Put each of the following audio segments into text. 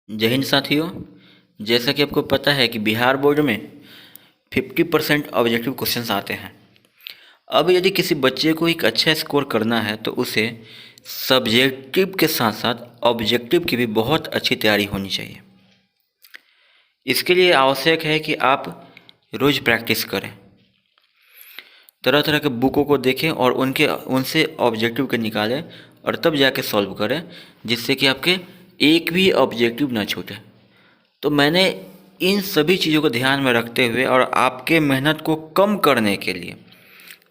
जय हिंद साथियों। जैसा कि आपको पता है कि बिहार बोर्ड में 50% ऑब्जेक्टिव क्वेश्चंस आते हैं। अब यदि किसी बच्चे को एक अच्छा स्कोर करना है तो उसे सब्जेक्टिव के साथ साथ ऑब्जेक्टिव की भी बहुत अच्छी तैयारी होनी चाहिए। इसके लिए आवश्यक है कि आप रोज़ प्रैक्टिस करें, तरह तरह के बुकों को देखें और उनसे ऑब्जेक्टिव के निकालें और तब जाके सॉल्व करें, जिससे कि आपके एक भी ऑब्जेक्टिव ना छूटे। तो मैंने इन सभी चीज़ों को ध्यान में रखते हुए और आपके मेहनत को कम करने के लिए,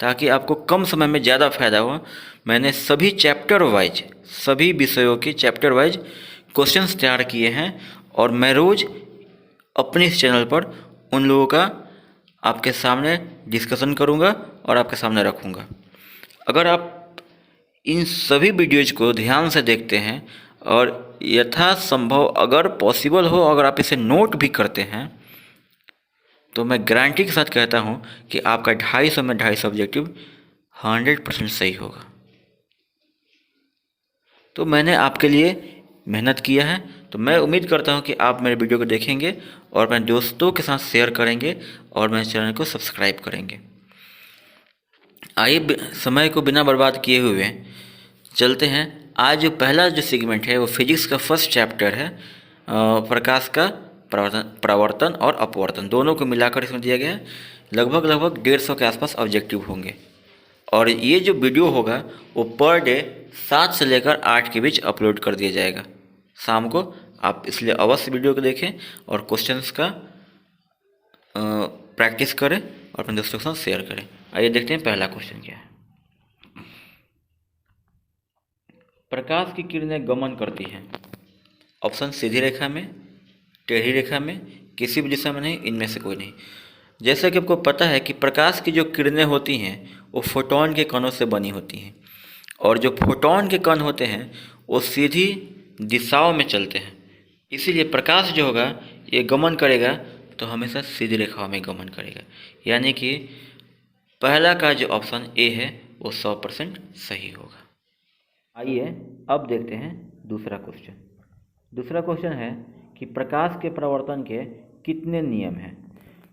ताकि आपको कम समय में ज़्यादा फायदा हो, मैंने सभी चैप्टर वाइज, सभी विषयों के चैप्टर वाइज क्वेश्चंस तैयार किए हैं और मैं रोज़ अपने इस चैनल पर उन लोगों का आपके सामने डिस्कशन करूंगा और आपके सामने रखूंगा। अगर आप इन सभी वीडियोज को ध्यान से देखते हैं और यथासंभव अगर पॉसिबल हो अगर आप इसे नोट भी करते हैं तो मैं गारंटी के साथ कहता हूं कि आपका 250 में 250 ऑब्जेक्टिव 100% सही होगा। तो मैंने आपके लिए मेहनत किया है, तो मैं उम्मीद करता हूं कि आप मेरे वीडियो को देखेंगे और अपने दोस्तों के साथ शेयर करेंगे और मेरे चैनल को सब्सक्राइब करेंगे। आइए समय को बिना बर्बाद किए हुए चलते हैं। आज जो पहला जो सेगमेंट है वो फिजिक्स का फर्स्ट चैप्टर है। प्रकाश का प्रवर्तन और अपवर्तन दोनों को मिलाकर इसमें दिया गया है। लगभग 150 के आसपास ऑब्जेक्टिव होंगे और ये जो वीडियो होगा वो पर डे 7 से लेकर 8 के बीच अपलोड कर दिया जाएगा शाम को। आप इसलिए अवश्य वीडियो को देखें और क्वेश्चंस का प्रैक्टिस करें और अपने दोस्तों के साथ शेयर करें। आइए देखते हैं पहला क्वेश्चन क्या है। प्रकाश की किरणें गमन करती हैं। ऑप्शन सीधी रेखा में, टेढ़ी रेखा में, किसी भी दिशा में नहीं, इनमें से कोई नहीं। जैसा कि आपको पता है कि प्रकाश की जो किरणें होती हैं वो फोटोन के कणों से बनी होती हैं और जो फोटोन के कण होते हैं वो सीधी दिशाओं में चलते हैं। इसीलिए प्रकाश जो होगा ये गमन करेगा तो हमेशा सीधी रेखाओं में गमन करेगा, यानी कि पहला का जो ऑप्शन ए है वो 100% सही होगा। आइए अब देखते हैं दूसरा क्वेश्चन। दूसरा क्वेश्चन है कि प्रकाश के प्रवर्तन के कितने नियम हैं।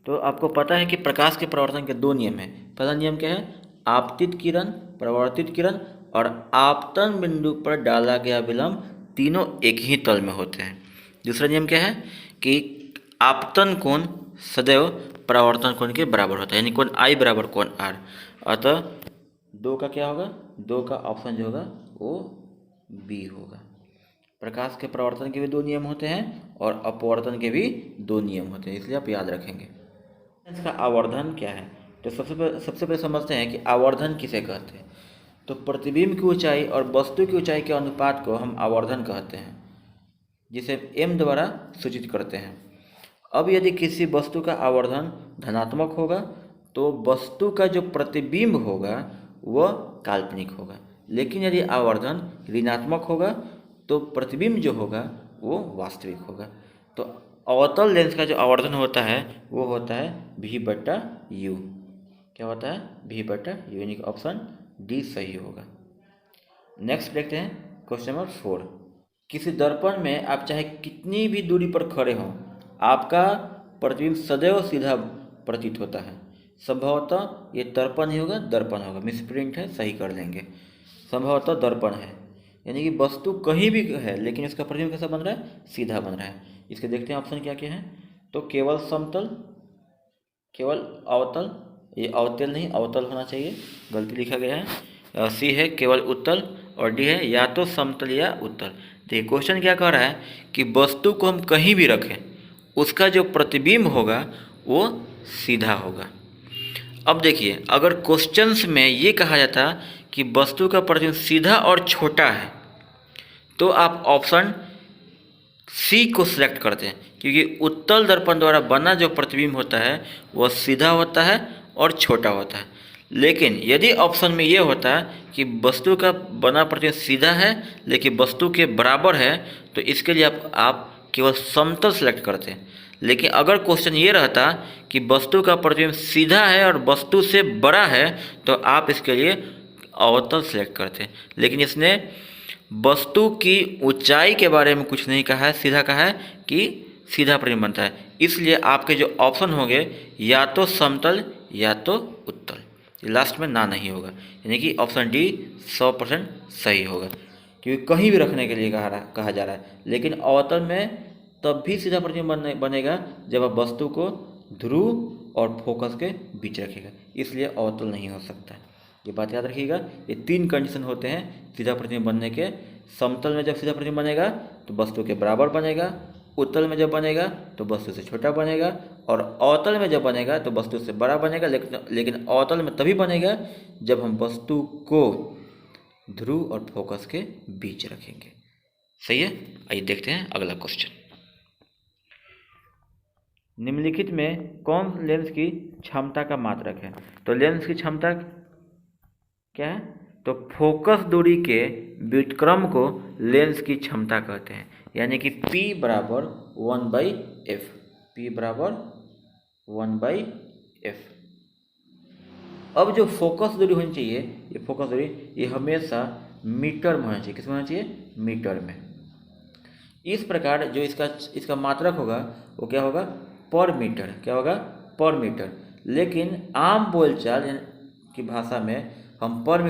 तो आपको पता है कि प्रकाश के प्रवर्तन के 2 नियम हैं। पहला नियम क्या है? आपतित किरण, प्रवर्तित किरण और आपतन बिंदु पर डाला गया विलंब तीनों एक ही तल में होते हैं। दूसरा नियम क्या है कि आपतन कोण सदैव प्रवर्तन कोण के बराबर होता है, यानी कोण आई बराबर कोण आर। अतः 2 का क्या होगा? 2 का ऑप्शन जो होगा वो बी होगा। प्रकाश के प्रवर्तन के भी 2 नियम होते हैं और अपवर्तन के भी 2 नियम होते हैं, इसलिए आप याद रखेंगे। इसका आवर्धन क्या है? तो सबसे पहले समझते हैं कि आवर्धन किसे कहते हैं। तो प्रतिबिंब की ऊंचाई और वस्तु की ऊंचाई के अनुपात को हम आवर्धन कहते हैं, जिसे m द्वारा सूचित करते हैं। अब यदि किसी वस्तु का आवर्धन धनात्मक होगा तो वस्तु का जो प्रतिबिंब होगा वह काल्पनिक होगा, लेकिन यदि आवर्धन ऋणात्मक होगा तो प्रतिबिंब जो होगा वो वास्तविक होगा। तो अवतल लेंस का जो आवर्धन होता है वो होता है v/u। क्या होता है? v/u, यानी कि ऑप्शन डी सही होगा। नेक्स्ट देखते हैं क्वेश्चन नंबर 4। किसी दर्पण में आप चाहे कितनी भी दूरी पर खड़े हों, आपका प्रतिबिंब सदैव सीधा प्रतीत होता है। संभवतः ये दर्पण ही होगा, दर्पण होगा, मिसप्रिंट है, सही कर लेंगे। संभवतः दर्पण है, यानी कि वस्तु कहीं भी है लेकिन इसका प्रतिबिंब कैसा बन रहा है? सीधा बन रहा है। इसके देखते हैं ऑप्शन क्या क्या है। तो केवल समतल, केवल अवतल, ये अवतल नहीं अवतल होना चाहिए, गलती लिखा गया है। सी है केवल उत्तल और डी है या तो समतल या उत्तल। देखिए क्वेश्चन क्या कह रहा है कि वस्तु को हम कहीं भी रखें उसका जो प्रतिबिंब होगा वो सीधा होगा। अब देखिए अगर क्वेश्चंस में ये कहा जाता कि वस्तु का प्रतिबिंब सीधा और छोटा है तो आप ऑप्शन सी को सिलेक्ट करते हैं, क्योंकि उत्तल दर्पण द्वारा बना जो प्रतिबिंब होता है वह सीधा होता है और छोटा होता है। लेकिन यदि ऑप्शन में ये होता कि वस्तु का बना प्रतिबिंब सीधा है लेकिन वस्तु के बराबर है तो इसके लिए आप केवल समतल सेलेक्ट करते हैं। लेकिन अगर क्वेश्चन ये रहता कि वस्तु का प्रतिबिंब सीधा है और वस्तु से बड़ा है तो आप इसके लिए अवतल सेलेक्ट करते हैं। लेकिन इसने वस्तु की ऊंचाई के बारे में कुछ नहीं कहा है, सीधा कहा है कि सीधा प्रतिबिंब बनता है। इसलिए आपके जो ऑप्शन होंगे या तो समतल या तो उत्तल, लास्ट में ना नहीं होगा, यानी कि ऑप्शन डी 100% सही होगा, क्योंकि कहीं भी रखने के लिए कहा जा रहा है। लेकिन अवतल में तब भी सीधा प्रतिबिंब बनेगा जब आप वस्तु को ध्रुव और फोकस के बीच रखेगा, इसलिए अवतल नहीं हो सकता। ये बात याद रखिएगा। ये 3 कंडीशन होते हैं सीधा प्रतिबिंब बनने के। समतल में जब सीधा प्रतिबिंब बनेगा तो वस्तु के बराबर बनेगा, उत्तल में जब बनेगा तो वस्तु से छोटा बनेगा, और अवतल में जब बनेगा तो वस्तु से बड़ा बनेगा। लेकिन अवतल में तभी बनेगा जब हम वस्तु को ध्रुव और फोकस के बीच रखेंगे। सही है। आइए देखते हैं अगला क्वेश्चन। निम्नलिखित में कौन लेंस की क्षमता का मात्रक है? तो लेंस की क्षमता क्या है? तो फोकस दूरी के व्युत्क्रम को लेंस की क्षमता कहते हैं, यानी कि P बराबर 1/f, P बराबर 1/f। अब जो फोकस दूरी होनी चाहिए, ये फोकस दूरी ये हमेशा मीटर में होना चाहिए। किस में होना चाहिए? मीटर में। इस प्रकार जो इसका मात्रक होगा वो क्या होगा? पर मीटर। क्या होगा? पर मीटर। लेकिन आम बोलचाल की भाषा में हम पर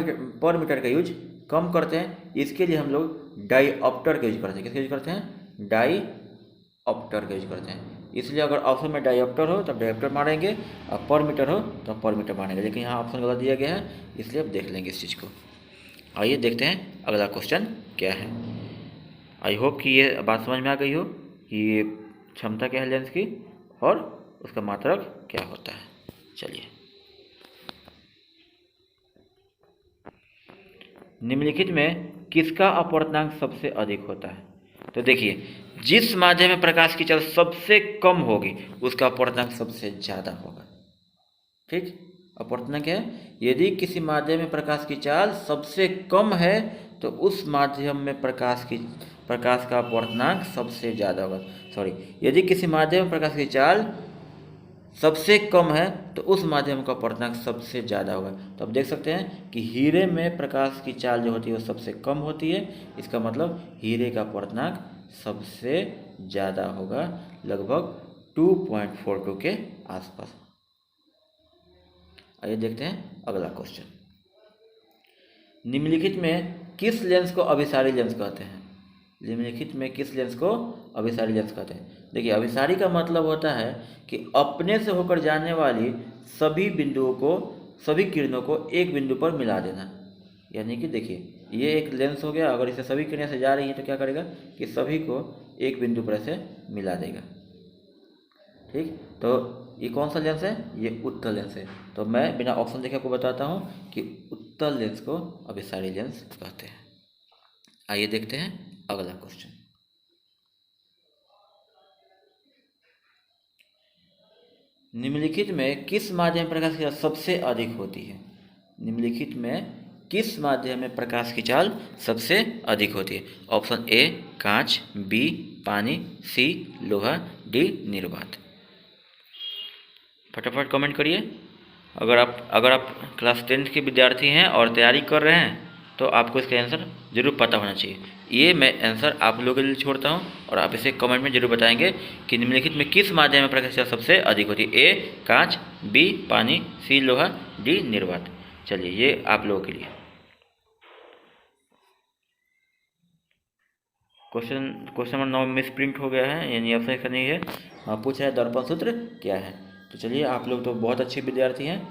मीटर का यूज कम करते हैं। इसके लिए हम लोग डाईऑप्टर का यूज करते हैं। किसका यूज करते हैं? डाईऑप्टर का यूज करते हैं। इसलिए अगर ऑप्शन में डाईऑप्टर हो तब डाईऑप्टर मारेंगे, और पर मीटर हो तो पर मीटर मारेंगे। लेकिन यहाँ ऑप्शन गलत दिया गया है, इसलिए अब देख लेंगे इस चीज़ को। आइए देखते हैं अगला क्वेश्चन क्या है। आई होप कि ये बात समझ में आ गई हो कि ये क्षमता क्या है लेंस की और उसका मात्रक क्या होता है। चलिए, निम्नलिखित में किसका अपवर्तनांक सबसे अधिक होता है? तो देखिए, जिस माध्यम में प्रकाश की चाल सबसे कम होगी उसका अपवर्तनांक सबसे ज़्यादा होगा। ठीक, अपवर्तनांक क्या है? यदि किसी माध्यम में प्रकाश की चाल सबसे कम है तो उस माध्यम में प्रकाश का अपवर्तनांक सबसे ज़्यादा होगा। यदि किसी माध्यम में प्रकाश की चाल सबसे कम है तो उस माध्यम का अपवर्तनांक सबसे ज़्यादा होगा। तो आप देख सकते हैं कि हीरे में प्रकाश की चाल जो होती है वो सबसे कम होती है। इसका मतलब हीरे का अपवर्तनांक सबसे ज़्यादा होगा, लगभग 2.42 के आसपास। आइए देखते हैं अगला क्वेश्चन। निम्नलिखित में किस लेंस को अभिसारी लेंस कहते हैं? निम्नलिखित में किस लेंस को अभिसारी लेंस कहते हैं? देखिए, अभिसारी का मतलब होता है कि अपने से होकर जाने वाली सभी किरणों को एक बिंदु पर मिला देना। यानी कि देखिए, ये एक लेंस हो गया, अगर इसे सभी किरणें से जा रही हैं तो क्या करेगा कि सभी को एक बिंदु पर ऐसे मिला देगा। ठीक, तो ये कौन सा लेंस है? ये उत्तल लेंस है। तो मैं बिना ऑप्शन देखे आपको बताता हूँ कि उत्तल लेंस को अभिसारी लेंस कहते हैं। आइए देखते हैं अगला क्वेश्चन। निम्नलिखित में किस माध्यम में प्रकाश की चाल सबसे अधिक होती है? निम्नलिखित में किस माध्यम में प्रकाश की चाल सबसे अधिक होती है? ऑप्शन ए कांच, बी पानी, सी लोहा, डी निर्वात। फटाफट कमेंट करिए। अगर आप क्लास 10th के विद्यार्थी हैं और तैयारी कर रहे हैं तो आपको इसका आंसर जरूर पता होना चाहिए। ये मैं आंसर आप लोगों के लिए छोड़ता हूँ और आप इसे कमेंट में जरूर बताएंगे कि निम्नलिखित में किस माध्यम में प्रकाश की चाल सबसे अधिक होती है? ए कांच, बी पानी, सी लोहा, डी निर्वात। चलिए, ये आप लोगों के लिए क्वेश्चन नंबर 9 मिस प्रिंट हो गया है, यानी ऑप्शन का नहीं है। पूछा है दर्पण सूत्र क्या है। तो चलिए, आप लोग तो बहुत अच्छे विद्यार्थी हैं,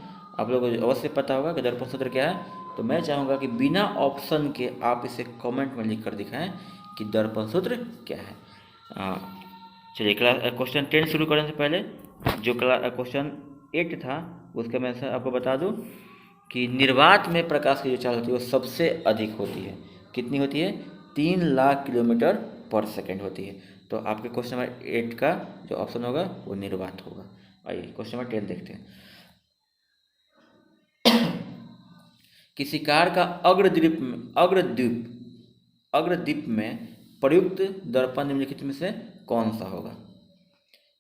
आप लोगों को अवश्य पता होगा कि दर्पण सूत्र क्या है। तो मैं चाहूँगा कि बिना ऑप्शन के आप इसे कमेंट में लिख कर दिखाएं कि दर्पण सूत्र क्या है। चलिए, क्वेश्चन 10 शुरू करने से पहले जो क्वेश्चन 8 था उसका मैं आपको बता दूं कि निर्वात में प्रकाश की जो चाल होती है वो सबसे अधिक होती है। कितनी होती है? 3 लाख किलोमीटर पर सेकेंड होती है। तो आपके क्वेश्चन नंबर 8 का जो ऑप्शन होगा वो निर्वात होगा। आइए क्वेश्चन नंबर 10 देखते हैं। किसी कार का अग्रदीप में प्रयुक्त दर्पण निम्नलिखित में से कौन सा होगा?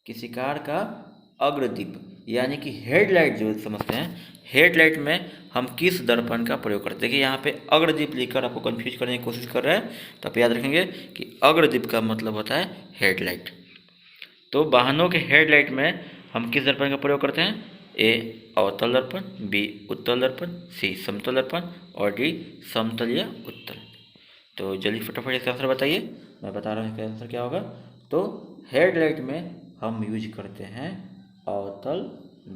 किसी कार का अग्रदीप यानी कि हेडलाइट जो समझते हैं, हेडलाइट में हम किस दर्पण का प्रयोग करते हैं। देखिए यहाँ पे अग्रदीप लिखकर आपको कंफ्यूज करने की कोशिश कर रहा है, तो आप याद रखेंगे कि अग्रदीप का मतलब होता है हेडलाइट। तो वाहनों के हेडलाइट में हम किस दर्पण का प्रयोग करते हैं? ए अवतल दर्पण, बी उत्तल दर्पण, सी समतल दर्पण और डी समतल या उत्तल। तो जल्दी फटाफट इसका आंसर बताइए, मैं बता रहा हूँ इसका आंसर क्या होगा। तो हेडलाइट में हम यूज करते हैं अवतल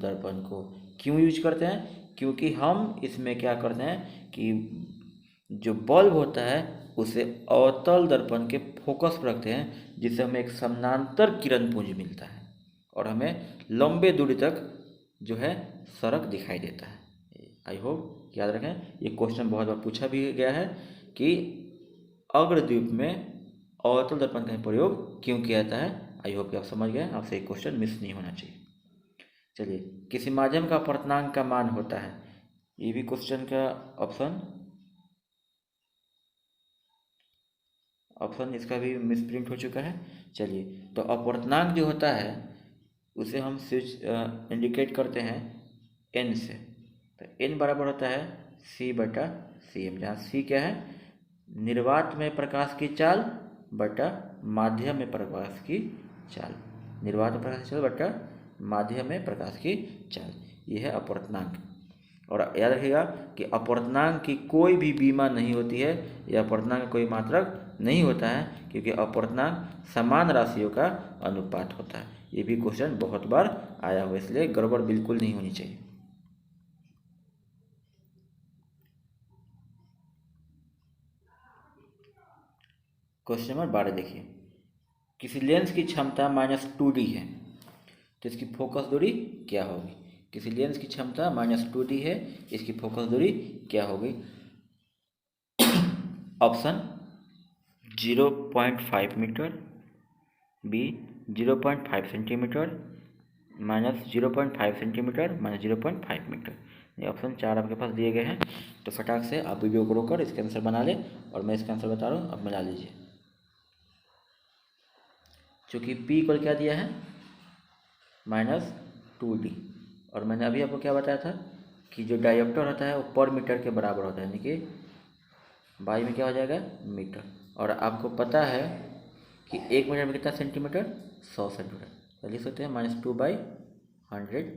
दर्पण को। क्यों यूज करते हैं? क्योंकि हम इसमें क्या करते हैं कि जो बल्ब होता है उसे अवतल दर्पण के फोकस पर रखते हैं, जिससे हमें एक समानांतर किरण पुंज मिलता है और हमें लंबे दूरी तक जो है सड़क दिखाई देता है। आई होप याद रखें, ये क्वेश्चन बहुत बार पूछा भी गया है कि अग्रद्वीप में अवतल दर्पण का प्रयोग क्यों किया जाता है। आई होप कि आप समझ गए, आपसे एक क्वेश्चन मिस नहीं होना चाहिए। चलिए, किसी माध्यम का अपवर्तनांक का मान होता है, ये भी क्वेश्चन का ऑप्शन इसका भी मिसप्रिंट हो चुका है। चलिए, तो अपवर्तनांक जो होता है उसे हम स्विच इंडिकेट करते हैं एन से। तो एन बराबर होता है सी बटा सी एम, जहाँ सी क्या है? निर्वात में प्रकाश की चाल बटा माध्यम में प्रकाश की चाल। निर्वात में प्रकाश की चाल बटा माध्यम में प्रकाश की चाल, ये है अपवर्तनांक। और याद रखिएगा कि अपवर्तनांक की कोई भी बीमा नहीं होती है, या अपवर्तनांक का कोई मात्रक नहीं होता है, क्योंकि अपवर्तनांक समान राशियों का अनुपात होता है। ये भी क्वेश्चन बहुत बार आया हुआ, इसलिए गड़बड़ बिल्कुल नहीं होनी चाहिए। क्वेश्चन नंबर 12 देखिए, किसी लेंस की क्षमता -2D है, तो इसकी फोकस दूरी क्या होगी? किसी लेंस की क्षमता -2D है, इसकी फोकस दूरी क्या होगी? Option 0.5 metre, B 0.5 centimetre, -0.5 centimetre, -0.5 metre. ये ऑप्शन 4 आपके पास दिए गए हैं। तो फटाक से आप वीडियो को रोककर इसका आंसर बना लें, और मैं इसका आंसर बता रहा हूँ, अब मिला लीजिए। चूँकि पी को क्या दिया है? -2D, और मैंने अभी आपको क्या बताया था कि जो डायोप्टर होता है वो पर मीटर के बराबर होता है, यानी कि बाई में क्या हो जाएगा? मीटर। और आपको पता है कि 1 मीटर में कितना सेंटीमीटर? 100 सेंटीमीटर। तो लिख सकते हैं -2/100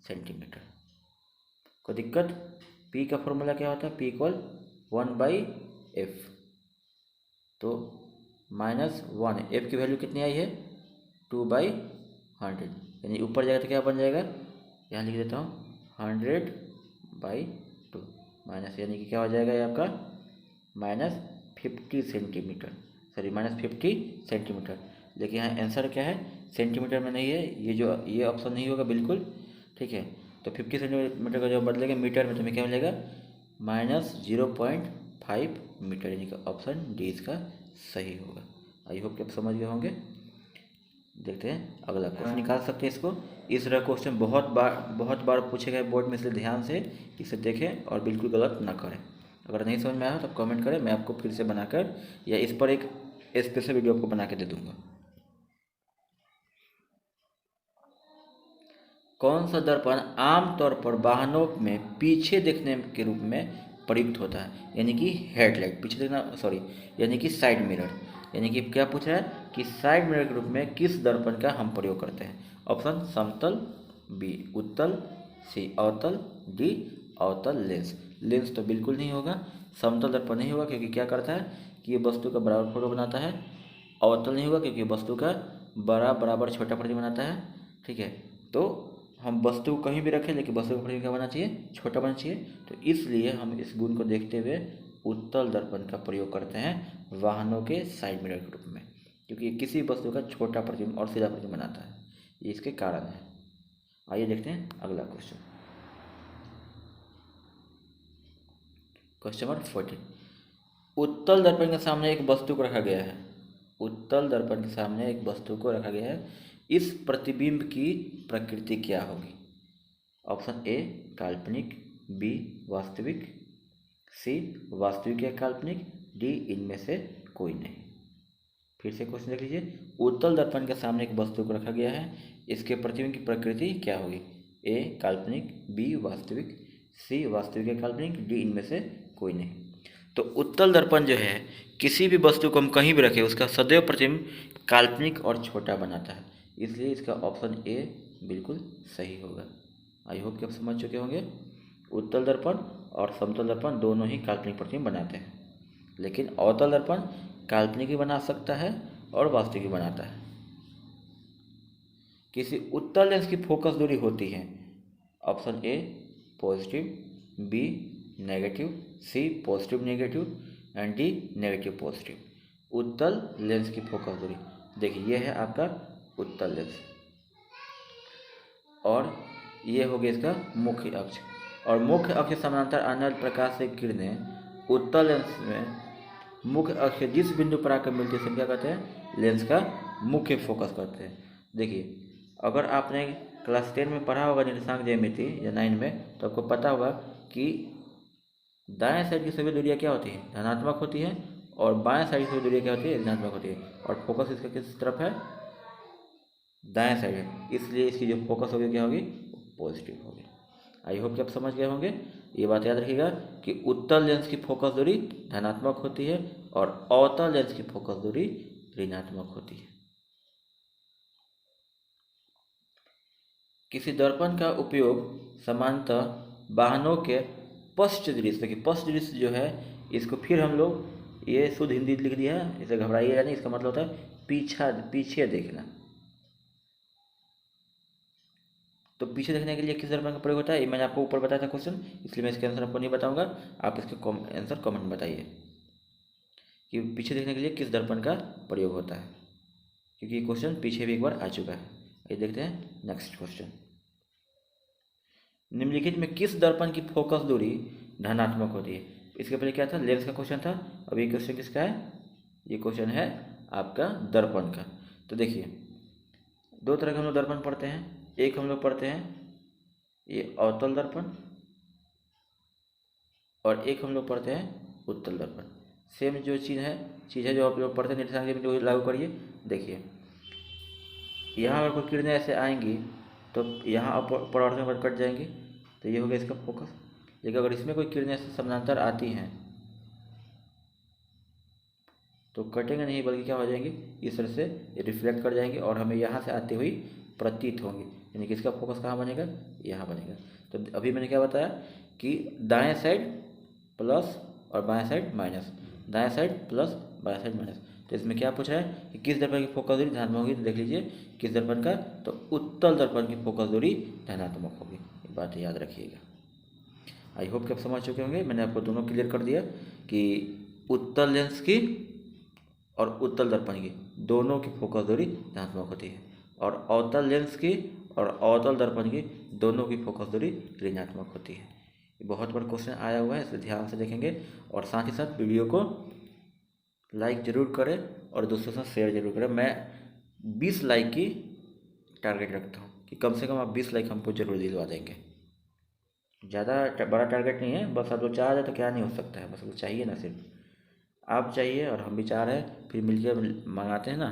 सेंटीमीटर। कोई दिक्कत? पी का फॉर्मूला क्या होता है? P equal 1/f। तो -1, एफ की वैल्यू कितनी आई है? 2/100, यानी ऊपर जाएगा तो क्या बन जाएगा? यहाँ लिख देता हूँ 100/2 माइनस, यानी कि क्या हो जाएगा ये आपका? -50 सेंटीमीटर, सॉरी -50 सेंटीमीटर। लेकिन यहाँ आंसर क्या है? सेंटीमीटर में नहीं है, ये ऑप्शन नहीं होगा बिल्कुल, ठीक है। तो 50 सेंटीमीटर का जो बदलेगा मीटर में, तो हमें क्या मिलेगा? -0.5 मीटर, यानी कि ऑप्शन डी इसका सही होगा। आई होप कि आप समझ गए होंगे। देखते हैं अगला क्वेश्चन, निकाल सकते हैं इसको। इस तरह क्वेश्चन बहुत बार पूछे गए बोर्ड में, इसलिए ध्यान से इसे देखें और बिल्कुल गलत ना करें। अगर नहीं समझ में आया तो कमेंट करें, मैं आपको फिर से बनाकर या इस पर एक स्पेशल वीडियो आपको बना के दे दूँगा। कौन सा दर्पण आमतौर पर वाहनों में पीछे देखने के रूप में प्रयुक्त होता है? यानी कि हेडलाइट पीछे देखना, सॉरी, यानी कि साइड मिरर। यानी कि क्या पूछ रहा है कि साइड मिरर के रूप में किस दर्पण का हम प्रयोग करते हैं? ऑप्शन समतल, बी उत्तल, सी अवतल, डी अवतल लेंस। लेंस तो बिल्कुल नहीं होगा, समतल दर्पण नहीं होगा क्योंकि क्या करता है कि ये वस्तु का बराबर फोटो बनाता है। अवतल नहीं होगा क्योंकि वस्तु का बड़ा बराबर छोटा प्रतिबिंब बनाता है, ठीक है। तो हम वस्तु को कहीं भी रखें, लेकिन वस्तु का प्रतिबिंब क्या बना चाहिए? छोटा बना चाहिए। तो इसलिए हम इस गुण को देखते हुए उत्तल दर्पण का प्रयोग करते हैं वाहनों के साइड मिरर के रूप में, क्योंकि ये किसी वस्तु का छोटा प्रतिबिंब और सीधा प्रतिबिंब बनाता है, ये इसके कारण है। आइए देखते हैं अगला क्वेश्चन। क्वेश्चन नंबर 14, उत्तल दर्पण के सामने एक वस्तु को रखा गया है। उत्तल दर्पण के सामने एक वस्तु को रखा गया है, इस प्रतिबिंब की प्रकृति क्या होगी? ऑप्शन ए काल्पनिक, बी वास्तविक, सी वास्तविक या काल्पनिक, डी इनमें से कोई नहीं। फिर से क्वेश्चन देख लीजिए, उत्तल दर्पण के सामने एक वस्तु को रखा गया है, इसके प्रतिबिंब की प्रकृति क्या होगी? ए काल्पनिक, बी वास्तविक, सी वास्तविक या काल्पनिक, डी इनमें से कोई नहीं। तो उत्तल दर्पण जो है किसी भी वस्तु को हम कहीं भी रखें उसका सदैव प्रतिबिंब काल्पनिक और छोटा बनाता है, इसलिए इसका ऑप्शन ए बिल्कुल सही होगा। आई होप कि आप समझ चुके होंगे। उत्तल दर्पण और समतल दर्पण दोनों ही काल्पनिक प्रतिबिंब बनाते हैं, लेकिन अवतल दर्पण काल्पनिक भी बना सकता है और वास्तविक भी बनाता है। किसी उत्तल लेंस की फोकस दूरी होती है, option A positive, B negative, C positive negative and D negative positive. उत्तल लेंस की फोकस दूरी देखिए, यह है आपका उत्तल लेंस और ये हो गया इसका मुख्य अक्ष, और मुख्य अक्ष के समानांतर आने वाली प्रकाश से किरणें उत्तल लेंस में मुख्य अक्ष जिस बिंदु पर आकर मिलती है क्या कहते हैं, लेंस का मुख्य फोकस करते हैं। देखिए अगर आपने क्लास 10 में पढ़ा होगा निर्देशांक ज्यामिति या 9 में, तो आपको पता होगा कि दाएं साइड की सभी दूरियां क्या होती हैं, धनात्मक होती हैं, और बाएं साइड की सभी दूरियां क्या होती है, ऋणात्मक होती है, और फोकस इसका किस तरफ है, दाएं साइड है, इसलिए इसकी जो फोकस होगी क्या होगी, पॉजिटिव होगी। आई होप कि आप समझ गए होंगे। ये बात याद रखिएगा कि उत्तल लेंस की फोकस दूरी धनात्मक होती है और अवतल लेंस की फोकस दूरी ऋणात्मक होती है। किसी दर्पण का उपयोग सामान्यतः वाहनों के पश्च दृश्य, देखिए पश्च दृश्य जो है इसको फिर हम लोग ये शुद्ध हिंदी लिख दिया है, इसे घबराइएगा नहीं, इसका मतलब होता है पीछे देखना। तो पीछे देखने के लिए किस दर्पण का प्रयोग होता है, ये मैंने आपको ऊपर बताया था क्वेश्चन, इसलिए मैं इसके आंसर आपको नहीं बताऊंगा, आप इसके आंसर कमेंट में बताइए कि पीछे देखने के लिए किस दर्पण का प्रयोग होता है, क्योंकि ये क्वेश्चन पीछे भी एक बार आ चुका है। ये देखते हैं नेक्स्ट क्वेश्चन। निम्नलिखित में किस दर्पण की फोकस दूरी धनात्मक होती है। इसके पहले क्या था, लेंस का क्वेश्चन था, अब ये क्वेश्चन किसका है, ये क्वेश्चन है आपका दर्पण का। तो देखिए दो तरह के हम लोग दर्पण पढ़ते हैं, एक हम लोग पढ़ते हैं ये अवतल दर्पण और एक हम लोग पढ़ते हैं उत्तल दर्पण। सेम जो चीज़ है जो आप लोग पढ़ते हैं निर्देशांक ज्यामिति लागू करिए। देखिए यहाँ अगर कोई किरणें ऐसे आएंगी तो यहाँ परावर्तन पर कट जाएंगी, तो ये हो गया इसका फोकस। लेकिन अगर इसमें कोई किरणें ऐसे समानांतर आती हैं तो कटेंगे नहीं, बल्कि क्या हो जाएंगी, इस तरह से रिफ्लेक्ट कर जाएंगी और हमें यहाँ से आती हुई प्रतीत होंगी, यानी कि इसका फोकस कहाँ बनेगा, यहाँ बनेगा। तो अभी मैंने क्या बताया कि दाएं साइड प्लस और बाएं साइड माइनस, दाएं साइड प्लस बाएं साइड माइनस। तो इसमें क्या पूछ रहा है कि किस दर्पण की फोकस दूरी धनात्मक होगी, तो देख लीजिए किस दर्पण का, तो उत्तल दर्पण की फोकस दूरी धनात्मक होगी, ये बात याद रखिएगा। आई होप कि आप समझ चुके होंगे, मैंने आपको दोनों क्लियर कर दिया कि उत्तल लेंस की और उत्तल दर्पण की दोनों की फोकस दूरी धनात्मक होती है, और अवतल लेंस की और अवतल दर्पण की दोनों की फोकस दूरी ऋणात्मक होती है। ये बहुत बड़ा क्वेश्चन आया हुआ है, इसे ध्यान से देखेंगे और साथ ही साथ वीडियो को लाइक ज़रूर करें और दोस्तों के साथ शेयर जरूर करें। मैं 20 लाइक की टारगेट रखता हूँ कि कम से कम आप 20 लाइक हमको जरूर दिलवा देंगे। ज़्यादा बड़ा टारगेट नहीं है, बस आप लोग चाह रहे तो क्या नहीं हो सकता है, बस वो चाहिए ना, सिर्फ आप चाहिए और हम भी चाह रहे हैं, फिर मिलकर मंगाते हैं ना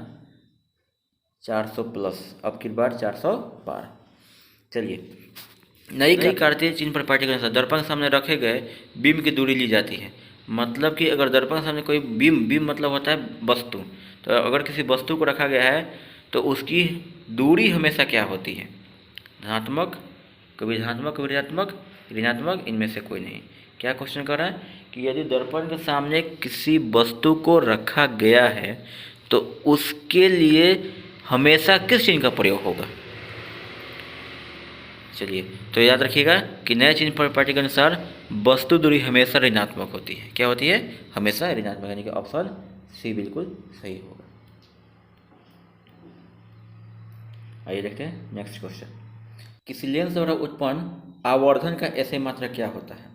400 प्लस, अब की बार 400 पार। चलिए, नई कार्तीय चिन्ह पर पाठ्यक्रम के अनुसार दर्पण के सामने रखे गए बीम की दूरी ली जाती है। मतलब कि अगर दर्पण के सामने कोई बीम मतलब होता है वस्तु, तो अगर किसी वस्तु को रखा गया है तो उसकी दूरी हमेशा क्या होती है, धनात्मक, कभी धनात्मक कभी ऋणात्मक, ऋणात्मक इनमें से कोई नहीं। क्या क्वेश्चन कर रहा है कि यदि दर्पण के सामने किसी वस्तु को रखा गया है तो उसके लिए हमेशा किस चिन्ह का प्रयोग होगा। चलिए, तो याद रखिएगा कि नए चिन्ह प्रॉपर्टी के अनुसार वस्तु दूरी हमेशा ऋणात्मक होती है। क्या होती है, हमेशा ऋणात्मक, यानी कि ऑप्शन सी बिल्कुल सही होगा। आइए देखते हैं नेक्स्ट क्वेश्चन। किसी लेंस द्वारा उत्पन्न आवर्धन का एसआई मात्रक क्या होता है।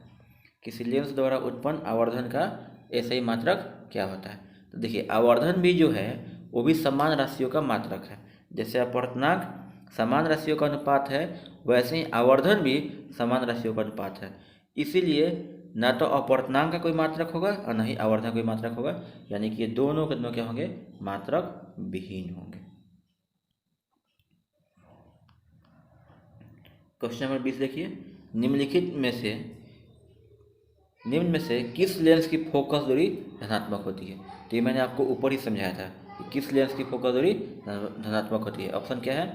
किसी लेंस द्वारा उत्पन्न आवर्धन का एसआई मात्रक क्या होता है। तो देखिए आवर्धन भी जो है वो भी समान राशियों का मात्रक है। जैसे अपवर्तनांक समान राशियों का अनुपात है, वैसे ही आवर्धन भी समान राशियों का अनुपात है। इसीलिए न तो अपवर्तनांक का कोई मात्रक होगा और न ही आवर्धन का कोई मात्रक होगा, यानी कि ये दोनों के दोनों क्या होंगे, मात्रक विहीन होंगे। क्वेश्चन नंबर 20 देखिए, निम्न में से किस लेंस की फोकस दूरी धनात्मक होती है। तो ये मैंने आपको ऊपर ही समझाया था कि किस लेंस की फोकस दूरी धनात्मक होती है। ऑप्शन क्या है,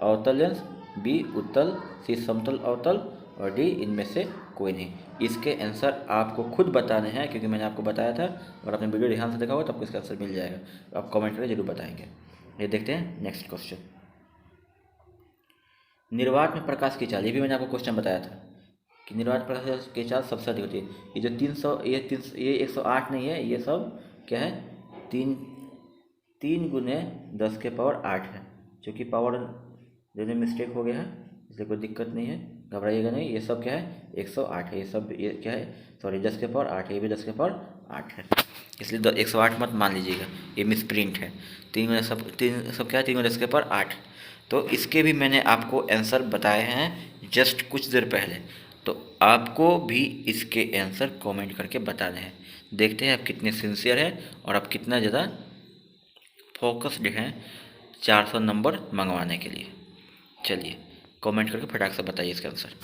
अवतल लेंस, बी उत्तल, सी समतल अवतल और डी इनमें से कोई नहीं। इसके आंसर आपको खुद बताने हैं, क्योंकि मैंने आपको बताया था। अगर आपने वीडियो ध्यान से देखा होगा तो आपको इसका आंसर मिल जाएगा। आप कमेंट करके जरूर बताएंगे। ये देखते हैं नेक्स्ट क्वेश्चन। निर्वात में प्रकाश की चाल, ये भी मैंने आपको क्वेश्चन बताया था कि निर्वात प्रकाश की चाल सबसे अधिक होती है। ये जो 300 ये 108 नहीं है, ये सब क्या है, 3 गुने 10 के पावर 8 है। क्योंकि पावर देने में मिस्टेक हो गया है, इसलिए कोई दिक्कत नहीं है, घबराइएगा नहीं। ये सब क्या है, 108 है। ये क्या है, सॉरी 10 के पावर 8 है, ये भी 10 के पावर 8 है, इसलिए 108 मत मान लीजिएगा, ये मिस प्रिंट है। 3 सब क्या है, 3 10 के पावर 8। तो इसके भी मैंने आपको आंसर बताए हैं जस्ट कुछ देर पहले, तो आपको भी इसके आंसर कमेंट करके बताने हैं। देखते हैं आप कितने सिंसियर हैं और आप कितना ज़्यादा फोकस्ड हैं 400 नंबर मंगवाने के लिए। चलिए कमेंट करके फटाक से बताइए इसका आंसर।